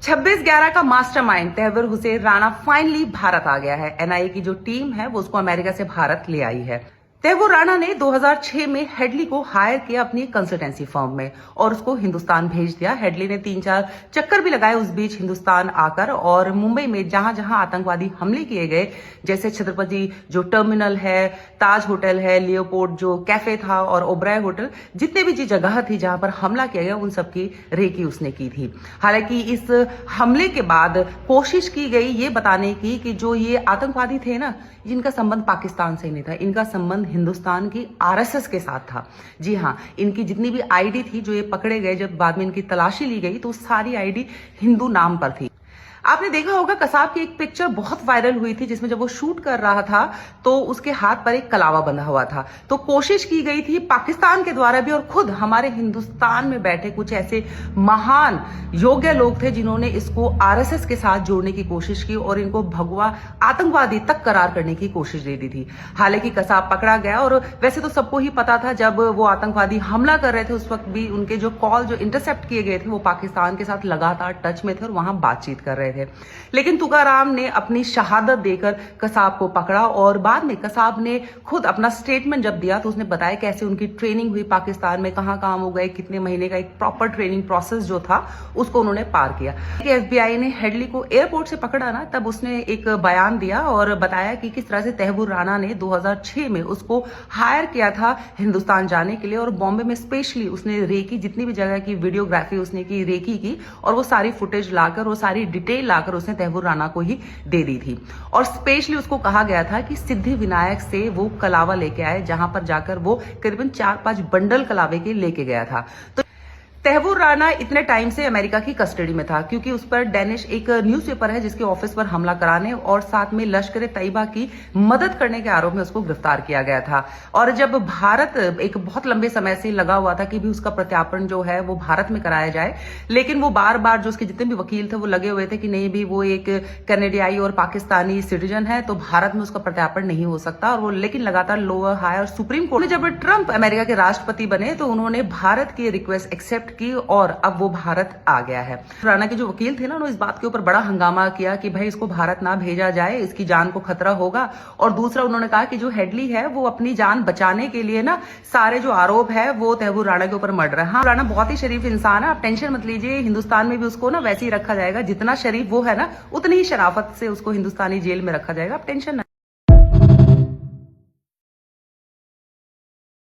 26/11 का mastermind Tahawwur Hussain Rana finally Bharat आ गया है। एनआईए की जो टीम है वो उसको अमेरिका से भारत ले आई है। तहव्वुर राणा ने 2006 में हेडली को हायर किया अपनी कंसल्टेंसी फर्म में और उसको हिंदुस्तान भेज दिया। हेडली ने 3-4 चक्कर भी लगाए उस बीच हिंदुस्तान आकर, और मुंबई में जहां जहां आतंकवादी हमले किए गए, जैसे छत्रपति जो टर्मिनल है, ताज होटल है, लियोपोर्ट जो कैफे था और ओबराय होटल, जितने भी जगह थी जहां पर हमला किया गया उन सबकी रेकी उसने की थी। हालांकि इस हमले के बाद कोशिश की गई ये बताने की कि जो ये आतंकवादी थे ना, जिनका संबंध पाकिस्तान से नहीं था, इनका संबंध हिंदुस्तान की आरएसएस के साथ था। जी हाँ, इनकी जितनी भी आईडी थी जो ये पकड़े गए, जब बाद में इनकी तलाशी ली गई तो सारी आईडी हिंदू नाम पर थी। आपने देखा होगा कसाब की एक पिक्चर बहुत वायरल हुई थी जिसमें जब वो शूट कर रहा था तो उसके हाथ पर एक कलावा बंधा हुआ था। तो कोशिश की गई थी पाकिस्तान के द्वारा भी, और खुद हमारे हिंदुस्तान में बैठे कुछ ऐसे महान योग्य लोग थे जिन्होंने इसको आरएसएस के साथ जोड़ने की कोशिश की और इनको भगवा आतंकवादी तक करार करने की कोशिश दे दी थी। हालांकि कसाब पकड़ा गया, और वैसे तो सबको ही पता था जब वो आतंकवादी हमला कर रहे थे उस वक्त भी उनके जो कॉल जो इंटरसेप्ट किए गए थे वो पाकिस्तान के साथ लगातार टच में थे और वहां बातचीत कर रहे थे। लेकिन तुकाराम ने अपनी शहादत देकर कसाब को पकड़ा, और बाद में कसाब ने खुद अपना स्टेटमेंट जब दिया तो उसने बताया कैसे उनकी ट्रेनिंग हुई पाकिस्तान में, कहां कहां वो गए, कितने महीने का एक प्रॉपर ट्रेनिंग प्रोसेस जो था उसको उन्होंने पार किया। एफबीआई ने हेडली को एयरपोर्ट से पकड़ा ना, तब उसने एक बयान दिया और बताया कि किस तरह से तहव्वुर राणा ने 2006 में उसको हायर किया था हिंदुस्तान जाने के लिए, और बॉम्बे में स्पेशली उसने रेकी, जितनी भी जगह की वीडियोग्राफी उसने की, रेकी की, और वो सारी फुटेज लाकर, वो सारी डिटेल लाकर उसने तहव्वुर राणा को ही दे दी थी। और स्पेशली उसको कहा गया था कि सिद्धि विनायक से वो कलावा लेके आए, जहां पर जाकर वो करीबन 4-5 बंडल कलावे के लेके गया था। तो तहव्वुर राणा इतने टाइम से अमेरिका की कस्टडी में था क्योंकि उस पर डेनिश एक न्यूज़पेपर है जिसके ऑफिस पर हमला कराने और साथ में लश्कर तैयबा की मदद करने के आरोप में उसको गिरफ्तार किया गया था। और जब भारत, एक बहुत लंबे समय से लगा हुआ था कि भी उसका प्रत्यार्पण जो है वो भारत में कराया जाए, लेकिन वो बार बार जो उसके जितने भी वकील थे वो लगे हुए थे कि नहीं भी वो एक कनेडियाई और पाकिस्तानी सिटीजन है तो भारत में उसका प्रत्यार्पण नहीं हो सकता। और वो लेकिन लगातार लोअर, हायर, सुप्रीम कोर्ट में जब ट्रंप अमेरिका के राष्ट्रपति बने तो उन्होंने भारत की रिक्वेस्ट एक्सेप्ट की और अब वो भारत आ गया है। राणा के जो वकील थे ना, उन्होंने इस बात के ऊपर बड़ा हंगामा किया कि भाई इसको भारत ना भेजा जाए, इसकी जान को खतरा होगा। और दूसरा उन्होंने कहा कि जो हेडली है वो अपनी जान बचाने के लिए ना सारे जो आरोप है वो तहव्वुर राणा के ऊपर मढ़ रहा है। हाँ, राणा बहुत ही शरीफ इंसान है, आप टेंशन मत लीजिए, हिंदुस्तान में भी उसको ना वैसे ही रखा जाएगा, जितना शरीफ वो है ना उतनी ही शराफत से उसको हिंदुस्तानी जेल में रखा जाएगा, आप टेंशन